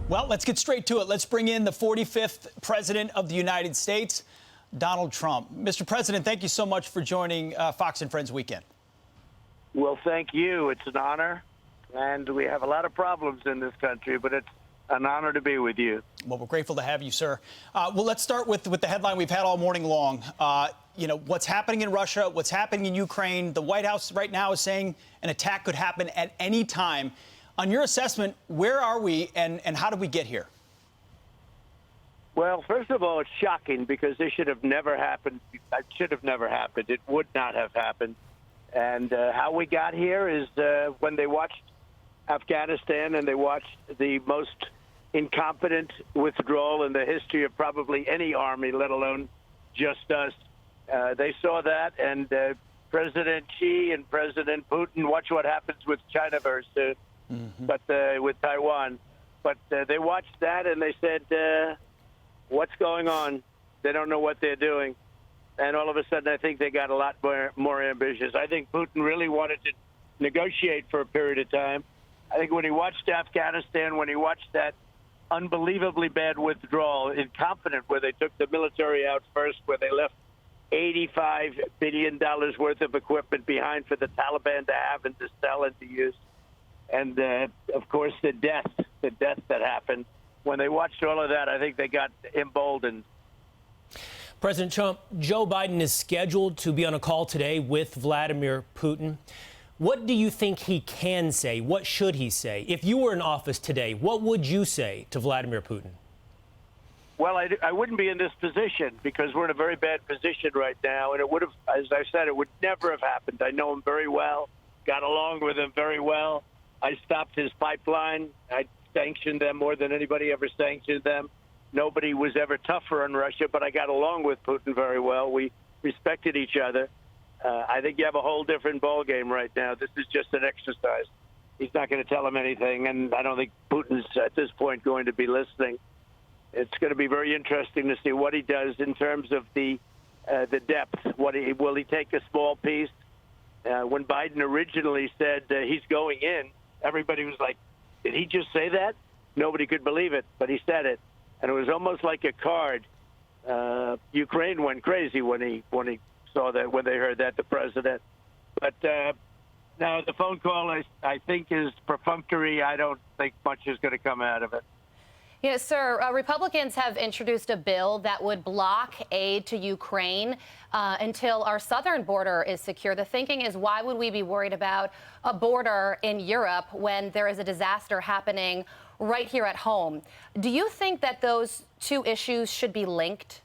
Well, let's get straight to it. Let's bring in the 45th President of the United States, Donald Trump. Mr. President, thank you so much for joining Fox and Friends Weekend. Well, thank you. It's an honor. And we have a lot of problems in this country, but it's an honor to be with you. Well, we're grateful to have you, sir. Well, let's start with the headline we've had all morning long. What's happening in Russia, what's happening in Ukraine. The White House right now is saying an attack could happen at any time. On your assessment, where are we and how did we get here? Well, first of all, it's shocking because this should have never happened. It should have never happened. It would not have happened. And how we got here is when they watched Afghanistan and they watched the most incompetent withdrawal in the history of probably any army, let alone just us. They saw that, and President Xi and President Putin, watch what happens with China very soon, but with Taiwan. But they watched that and they said, what's going on? They don't know what they're doing. And all of a sudden, I think they got a lot more ambitious. I think Putin really wanted to negotiate for a period of time. I think when he watched Afghanistan, when he watched that unbelievably bad withdrawal, incompetent, where they took the military out first, where they left $85 billion worth of equipment behind for the Taliban to have and to sell and to use. And, of course, the death that happened. When they watched all of that, I think they got emboldened. President Trump, Joe Biden is scheduled to be on a call today with Vladimir Putin. What do you think he can say? What should he say? If you were in office today, what would you say to Vladimir Putin? Well, I wouldn't be in this position because we're in a very bad position right now. And it would have, as I said, it would never have happened. I know him very well, got along with him very well. I stopped his pipeline. I sanctioned them more than anybody ever sanctioned them. Nobody was ever tougher on Russia, but I got along with Putin very well. We respected each other. I think you have a whole different ballgame right now. This is just an exercise. He's not going to tell him anything, and I don't think Putin's at this point going to be listening. It's going to be very interesting to see what he does in terms of the depth. Will he take a small piece? When Biden originally said he's going in, everybody was like, did he just say that? Nobody could believe it, but he said it. And it was almost like a card. Ukraine went crazy when he saw that, when they heard that, the president. But now the phone call, I think, is perfunctory. I don't think much is going to come out of it. Yes, sir. Republicans have introduced a bill that would block aid to Ukraine until our southern border is secure. The thinking is, why would we be worried about a border in Europe when there is a disaster happening right here at home? Do you think that those two issues should be linked?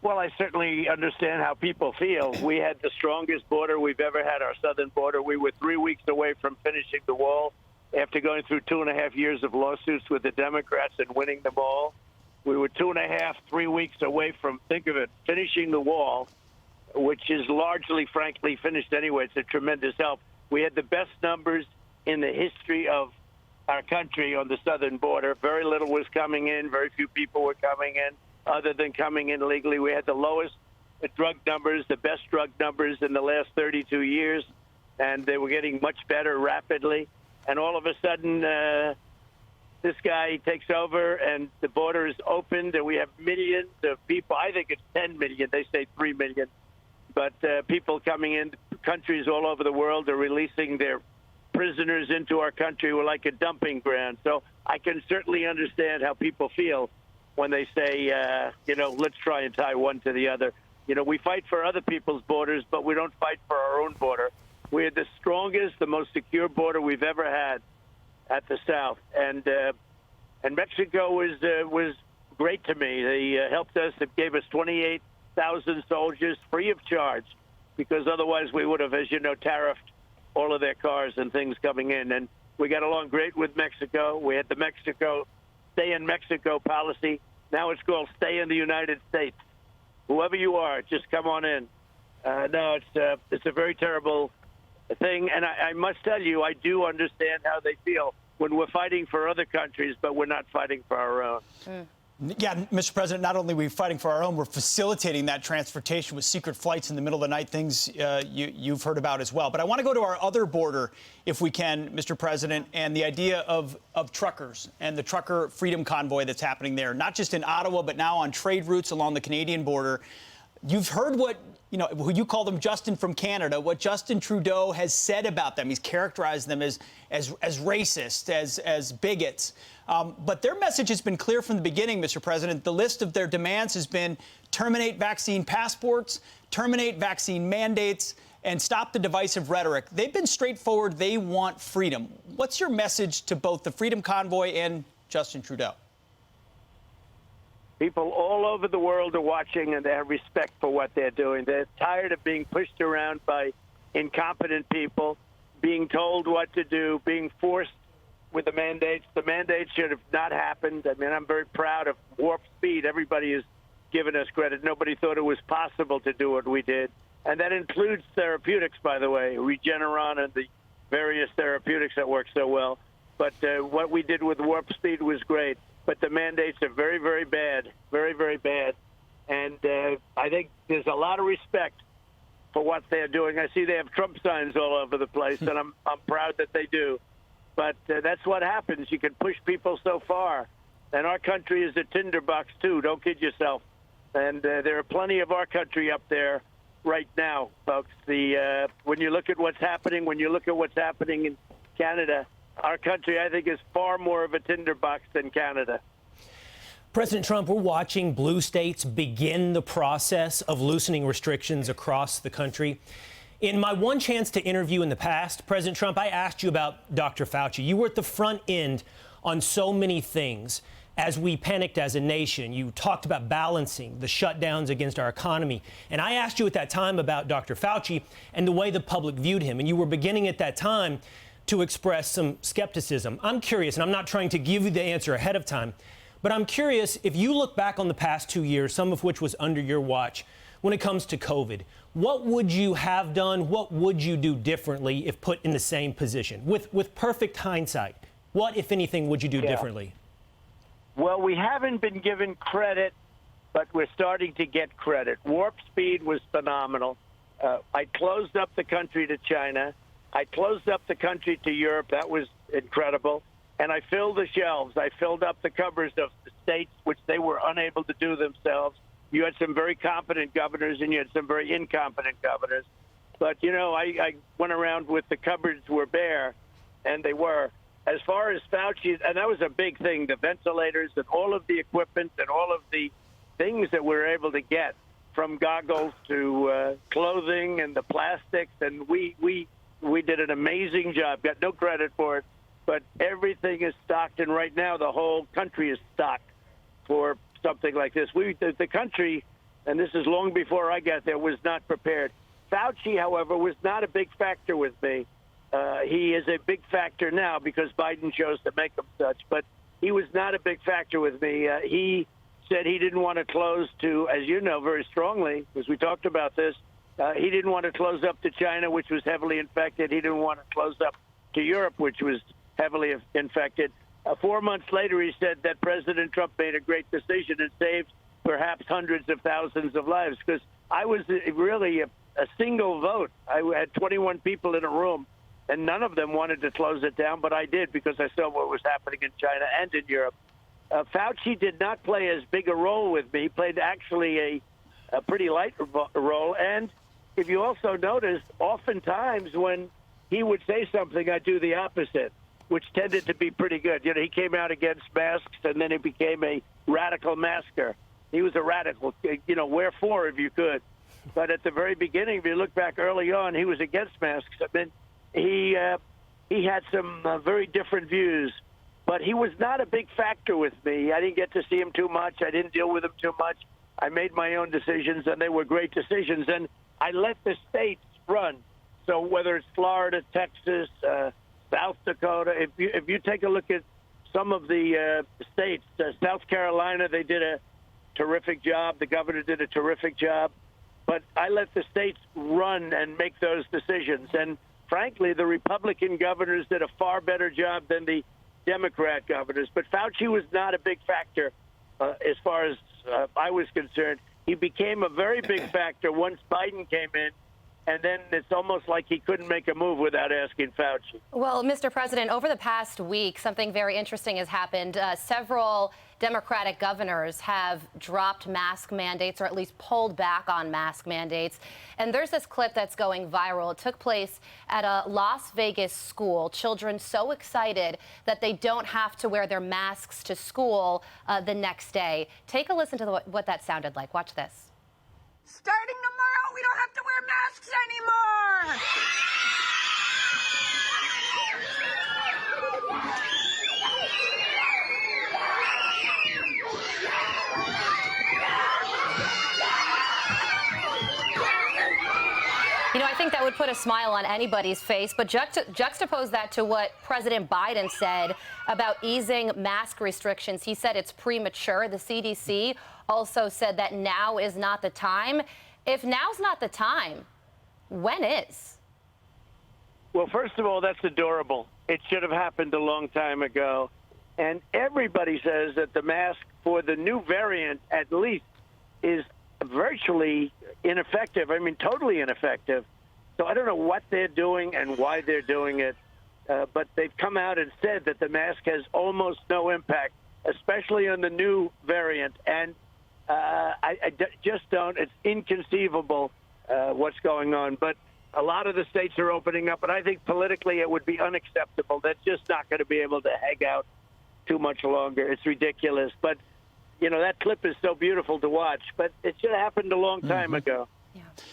Well, I certainly understand how people feel. We had the strongest border we've ever had, our southern border. We were 3 weeks away from finishing the wall after going through 2.5 years of lawsuits with the Democrats and winning them all. We were 3 weeks away from, think of it, finishing the wall, which is largely, frankly, finished anyway. It's a tremendous help. We had the best numbers in the history of our country on the southern border. Very little was coming in. Very few people were coming in other than coming in legally. We had the lowest drug numbers, the best drug numbers in the last 32 years, and they were getting much better rapidly. And all of a sudden, this guy takes over, and the border is opened, and we have millions of people. I think it's 10 million. They say 3 million. But people coming in, countries all over the world are releasing their prisoners into our country. We're like a dumping ground. So I can certainly understand how people feel when they say, let's try and tie one to the other. We fight for other people's borders, but we don't fight for our own border. We're the strongest, the most secure border we've ever had at the south. And Mexico was great to me. They helped us. It gave us 28,000 soldiers free of charge, because otherwise we would have, as you know, tariffed all of their cars and things coming in. And we got along great with Mexico. We had the Mexico Stay in Mexico policy. Now it's called Stay in the United States. Whoever you are, just come on in. No, it's a very terrible thing. And I must tell you, I do understand how they feel when we're fighting for other countries, but we're not fighting for our own. Yeah, Mr. President, not only are we fighting for our own, we're facilitating that transportation with secret flights in the middle of the night, things you've heard about as well. But I want to go to our other border, if we can, Mr. President, and the idea of truckers and the trucker freedom convoy that's happening there, not just in Ottawa, but now on trade routes along the Canadian border. You've heard what, who you call them Justin from Canada, what Justin Trudeau has said about them. He's characterized them as racist, as bigots. But their message has been clear from the beginning, Mr. President. The list of their demands has been terminate vaccine passports, terminate vaccine mandates, and stop the divisive rhetoric. They've been straightforward. They want freedom. What's your message to both the Freedom Convoy and Justin Trudeau? People all over the world are watching, and they have respect for what they're doing. They're tired of being pushed around by incompetent people, being told what to do, being forced with the mandates. The mandates should have not happened. I mean, I'm very proud of Warp Speed. Everybody has given us credit. Nobody thought it was possible to do what we did. And that includes therapeutics, by the way, Regeneron and the various therapeutics that work so well. But what we did with Warp Speed was great. But the mandates are very, very bad, very, very bad. And I think there's a lot of respect for what they're doing. I see they have Trump signs all over the place, and I'm proud that they do. But that's what happens. You can push people so far. And our country is a tinderbox, too. Don't kid yourself. And there are plenty of our country up there right now, folks. When you look at what's happening, in Canada, our country, I think, is far more of a tinderbox than Canada. President Trump, we're watching blue states begin the process of loosening restrictions across the country. In my one chance to interview in the past, President Trump, I asked you about Dr. Fauci. You were at the front end on so many things. As we panicked as a nation, you talked about balancing the shutdowns against our economy. And I asked you at that time about Dr. Fauci and the way the public viewed him. And you were beginning at that time to express some skepticism. I'm curious, and I'm not trying to give you the answer ahead of time, but I'm curious, if you look back on the past 2 years, some of which was under your watch, when it comes to COVID, what would you have done? What would you do differently if put in the same position? With perfect hindsight, what, if anything, would you do differently? Well, we haven't been given credit, but we're starting to get credit. Warp Speed was phenomenal. I closed up the country to China. I closed up the country to Europe. That was incredible. And I filled the shelves. I filled up the cupboards of the states, which they were unable to do themselves. You had some very competent governors, and you had some very incompetent governors. But, I went around with the cupboards were bare, and they were. As far as Fauci, and that was a big thing, the ventilators and all of the equipment and all of the things that we were able to get, from goggles to clothing and the plastics, and we did an amazing job. Got no credit for it, but everything is stocked, and right now the whole country is stocked for something like this. The country, and this is long before I got there, was not prepared. Fauci, however, was not a big factor with me. He is a big factor now because Biden chose to make him such, but he was not a big factor with me. He said he didn't want to close to, as you know very strongly, because we talked about this, he didn't want to close up to China, which was heavily infected. He didn't want to close up to Europe, which was heavily infected. 4 months later, he said that President Trump made a great decision and saved perhaps hundreds of thousands of lives, because I was really a single vote. I had 21 people in a room, and none of them wanted to close it down, but I did because I saw what was happening in China and in Europe. Fauci did not play as big a role with me. He played actually a pretty light role. And if you also notice, oftentimes when he would say something, I'd do the opposite, which tended to be pretty good. He came out against masks, and then he became a radical masker. He was a radical, wherefore if you could. But at the very beginning, if you look back early on, he was against masks. I mean, he had some very different views, but he was not a big factor with me. I didn't get to see him too much. I didn't deal with him too much. I made my own decisions, and they were great decisions, and I let the states run. So whether it's Florida, Texas, South Dakota, if you take a look at some of the states, South Carolina, they did a terrific job. The governor did a terrific job. But I let the states run and make those decisions. And frankly, the Republican governors did a far better job than the Democrat governors. But Fauci was not a big factor as far as I was concerned. He became a very big factor once Biden came in, and then it's almost like he couldn't make a move without asking Fauci. Well, Mr. President, over the past week, something very interesting has happened. Several Democratic governors have dropped mask mandates, or at least pulled back on mask mandates. And there's this clip that's going viral. It took place at a Las Vegas school. Children so excited that they don't have to wear their masks to school the next day. Take a listen to what that sounded like. Watch this. Starting tomorrow, we don't have to wear masks anymore. You know, I think that would put a smile on anybody's face, but juxtapose that to what President Biden said about easing mask restrictions. He said it's premature. The CDC also said that now is not the time. If now's not the time, when is? Well, first of all, that's adorable. It should have happened a long time ago. And everybody says that the mask for the new variant, at least, is virtually ineffective. I mean, totally ineffective. So I don't know what they're doing and why they're doing it, but they've come out and said that the mask has almost no impact, especially on the new variant. And I just don't. It's inconceivable what's going on. But a lot of the states are opening up, and I think politically it would be unacceptable. They're just not going to be able to hang out too much longer. It's ridiculous. But, you know, that clip is so beautiful to watch, but it should have happened a long time ago. Yeah.